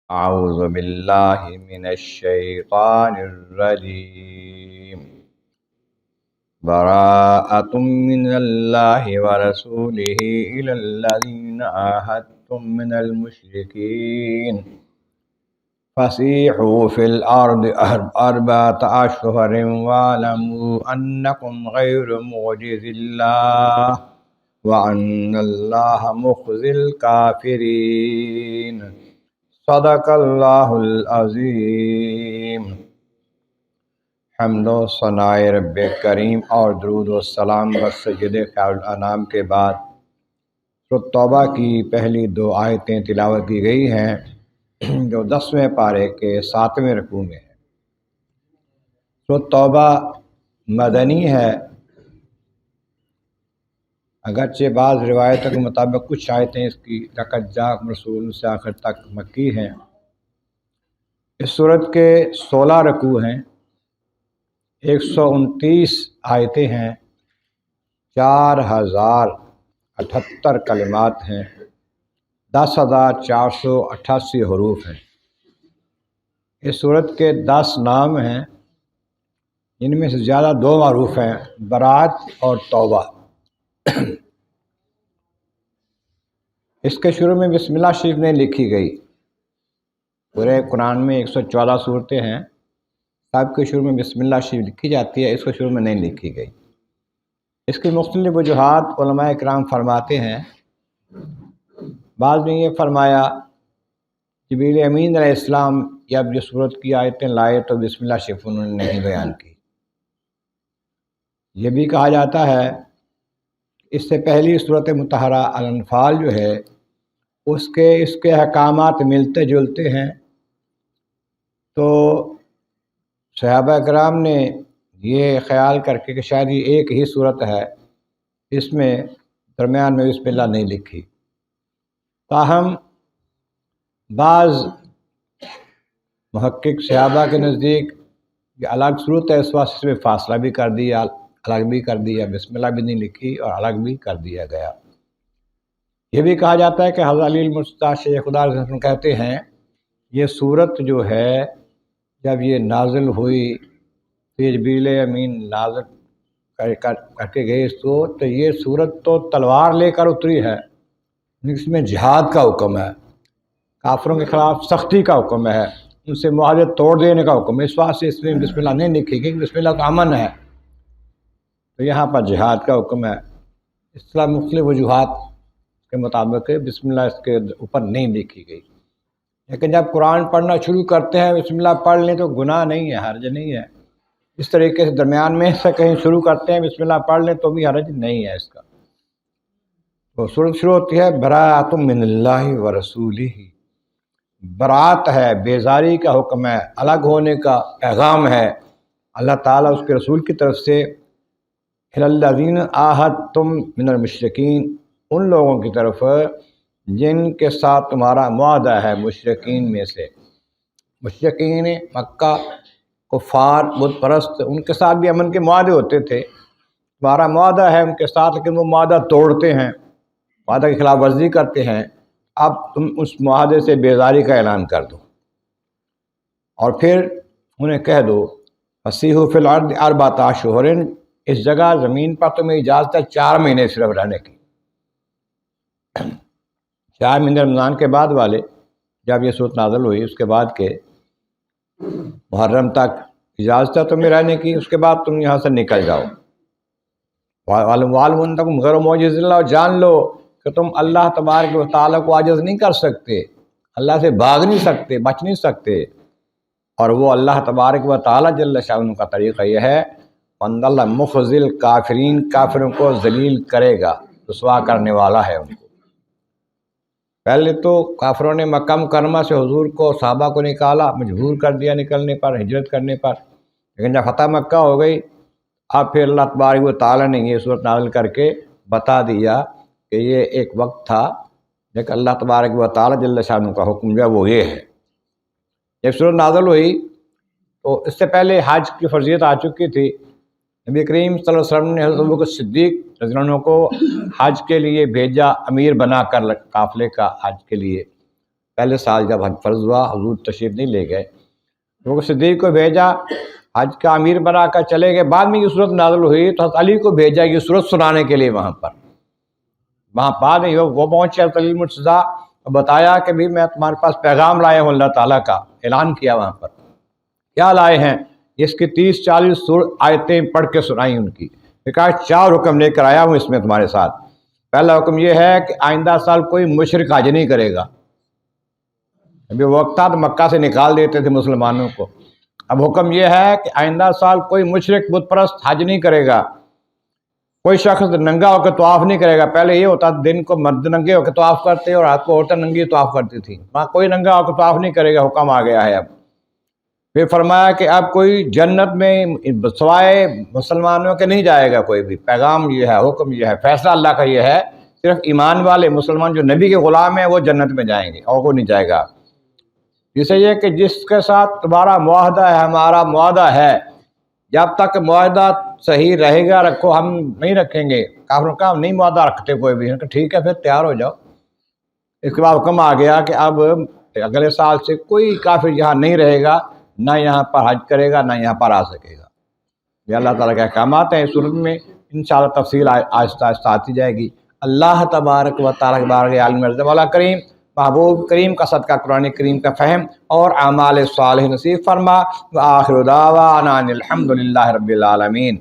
اعوذ باللہ من الشیطان الرجیم براءۃ من اللہ ورسولہ الی الذین عاہدتم من المشرکین فسیحوا فی الارض اربعۃ اشہر واعلموا انکم غیر معجز اللہ وان اللہ مخزی الکافرین صدق اللہ العظیم۔ حمد و ثناء رب کریم اور درود و سلام بر سید خیر الانام کے بعد سورۃ توبہ کی پہلی دو آیتیں تلاوت کی گئی ہیں جو 10ویں پارے کے 7ویں رکوع میں ہے۔ سورۃ توبہ مدنی ہے، اگرچہ بعض روایتوں کے مطابق کچھ آیتیں اس کی لقد جاءکم رسول سے آخر تک مکی ہیں۔ اس سورت کے 16 رکوع ہیں، 129 آیتیں ہیں، 4078 کلمات ہیں، 10,488 حروف ہیں۔ اس سورت کے 10 نام ہیں، جن میں سے زیادہ 2 معروف ہیں، برات اور توبہ۔ اس کے شروع میں بسم اللہ شریف نہیں لکھی گئی۔ پورے قرآن میں 114 صورتیں ہیں، سب کے شروع میں بسم اللہ شریف لکھی جاتی ہے، اس کے شروع میں نہیں لکھی گئی۔ اس کی مختلف وجوہات علماء کرام فرماتے ہیں۔ بعض نے یہ فرمایا جبریل امین علیہ السلام جب یہ صورت کی آیتیں لائے تو بسم اللہ شریف انہوں نے نہیں بیان کی۔ یہ بھی کہا جاتا ہے اس سے پہلی صورت مطہرہ الانفال جو ہے اس کے احکامات ملتے جلتے ہیں، تو صحابہ کرام نے یہ خیال کر کے کہ شاید یہ ایک ہی صورت ہے، اس میں درمیان میں بسم اللہ نہیں لکھی۔ تاہم بعض محقق صحابہ کے نزدیک یہ الگ صورت ہے، اس واسطے میں فاصلہ بھی کر دیا، الگ بھی کر دیا، بسم اللہ بھی نہیں لکھی اور الگ بھی کر دیا گیا۔ یہ بھی کہا جاتا ہے کہ حضرت علی المرتضیٰ شیخ خدا رضی اللہ عنہ کہتے ہیں یہ صورت جو ہے جب یہ نازل ہوئی تو جبریل امین نازل کر کے گئے تو یہ صورت تو تلوار لے کر اتری ہے، اس میں جہاد کا حکم ہے، کافروں کے خلاف سختی کا حکم ہے، ان سے معاہدے توڑ دینے کا حکم ہے، اس واسطے اس میں بسم اللہ نہیں لکھی گئی، بسم اللہ کا امن ہے، تو یہاں پر جہاد کا حکم ہے۔ اس طرح مختلف وجوہات کے مطابق بسم اللہ اس کے اوپر نہیں لکھی گئی۔ لیکن جب قرآن پڑھنا شروع کرتے ہیں بسم اللہ پڑھ لیں تو گناہ نہیں ہے، حرج نہیں ہے۔ اس طریقے سے درمیان میں سے کہیں شروع کرتے ہیں بسم اللہ پڑھ لیں تو بھی حرج نہیں ہے اس کا۔ تو سورت شروع ہوتی ہے براءۃ من اللہ ورسولہ، برات ہے، بیزاری کا حکم ہے، الگ ہونے کا پیغام ہے اللہ تعالیٰ اس کے رسول کی طرف سے الی الذین عاہدتم من المشرکین، ان لوگوں کی طرف جن کے ساتھ تمہارا معاہدہ ہے، مشرکین میں سے، مشرکین مکہ کفار بت پرست، ان کے ساتھ بھی امن کے معاہدے ہوتے تھے، تمہارا معاہدہ ہے ان کے ساتھ لیکن وہ معاہدہ توڑتے ہیں، معاہدہ کی خلاف ورزی کرتے ہیں، اب تم اس معاہدے سے بیزاری کا اعلان کر دو اور پھر انہیں کہہ دو فسیحوا فی الارض اربعۃ اشہر، اس جگہ زمین پر تمہیں اجازت ہے 4 مہینے صرف رہنے کی۔ 4 مہینے رمضان کے بعد والے، جب یہ صورت نازل ہوئی اس کے بعد کے محرم تک اجازت ہے تمہیں رہنے کی، اس کے بعد تم یہاں سے نکل جاؤ۔ وَاعْلَمُوا أَنَّكُمْ غَيْرُ مُعْجِزِ اللَّهِ، اور جان لو کہ تم اللہ تبارک و تعالیٰ کو عاجز نہیں کر سکتے، اللہ سے بھاگ نہیں سکتے، بچ نہیں سکتے، اور وہ اللہ تبارک و تعالیٰ جل شانہ کا طریقہ یہ ہے وَأَنَّ اللَّهَ مُخْزِي الْكَافِرِينَ، کافروں کو ذلیل کرے گا، رسوا کرنے والا ہے ان کو۔ پہلے تو کافروں نے مکہ مکرمہ سے حضور کو صحابہ کو نکالا، مجبور کر دیا نکلنے پر، ہجرت کرنے پر، لیکن جب فتح مکہ ہو گئی اب پھر اللہ تبارک و تعالیٰ نے یہ صورت نازل کر کے بتا دیا کہ یہ ایک وقت تھا، لیکن اللہ تبارک و تعالیٰ جل شانہ کا حکم جو ہے وہ یہ ہے۔ جب صورت نازل ہوئی تو اس سے پہلے حج کی فرضیت آ چکی تھی، نبی کریم صلی اللہ علیہ وسلم نے حضرت ابوبکر صدیق رضی اللہ عنہ کو حج کے لیے بھیجا، امیر بنا کر قافلے کا حج کے لیے۔ پہلے سال جب حج فرض ہوا حضور تشریف نہیں لے گئے، تو صدیق کو بھیجا، حج کا امیر بنا کر چلے گئے۔ بعد میں یہ صورت نازل ہوئی تو حضرت علی کو بھیجا یہ صورت سنانے کے لیے وہاں پر۔ وہاں بعد میں وہ پہنچے حضرت علی مرتضیٰ، بتایا کہ بھی میں تمہارے پاس پیغام لایا ہوں، اللہ تعالیٰ کا اعلان کیا وہاں پر۔ کیا لائے ہیں؟ اس کی 30-40 آیتیں پڑھ کے سنائی ان کی۔ کہا 4 حکم لے کر آیا ہوں اس میں تمہارے ساتھ۔ پہلا حکم یہ ہے کہ آئندہ سال کوئی مشرک حج نہیں کرے گا۔ ابھی وقت تھا تو مکہ سے نکال دیتے تھے مسلمانوں کو، اب حکم یہ ہے کہ آئندہ سال کوئی مشرک بت پرست حج نہیں کرے گا، کوئی شخص ننگا ہو کے طواف نہیں کرے گا۔ پہلے یہ ہوتا دن کو مرد ننگے ہو کے طواف کرتے اور رات کو عورتیں ننگی طواف کرتی تھیں، وہاں کوئی ننگا ہو کے طواف نہیں کرے گا، حکم آ گیا ہے اب۔ پھر فرمایا کہ اب کوئی جنت میں سوائے مسلمانوں کے نہیں جائے گا کوئی بھی۔ پیغام یہ ہے، حکم یہ ہے، فیصلہ اللہ کا یہ ہے، صرف ایمان والے مسلمان جو نبی کے غلام ہیں وہ جنت میں جائیں گے اور کوئی نہیں جائے گا۔ جسے یہ کہ جس کے ساتھ تمہارا معاہدہ ہے، ہمارا معاہدہ ہے، جب تک معاہدہ صحیح رہے گا رکھو، ہم نہیں رکھیں گے۔ کافروں کا نہیں معاہدہ رکھتے کوئی بھی، ٹھیک ہے پھر تیار ہو جاؤ۔ اس کے بعد حکم آ گیا کہ اب اگلے سال سے کوئی کافر یہاں نہیں رہے گا، نہ یہاں پر حج کرے گا، نہ یہاں پر آ سکے گا۔ یہ اللہ تعالیٰ کے احکامات ہیں۔ اس صورت میں انشاءاللہ تفصیل آہستہ آہستہ آتی جائے گی۔ اللہ تبارک و تعالیٰ بارک عالم رضا مولا کریم محبوب کریم کا صدقہ قرآن کریم کا فہم اور اعمال صالح نصیب فرما۔ وآخر دعوانا ان الحمد للہ رب العالمین۔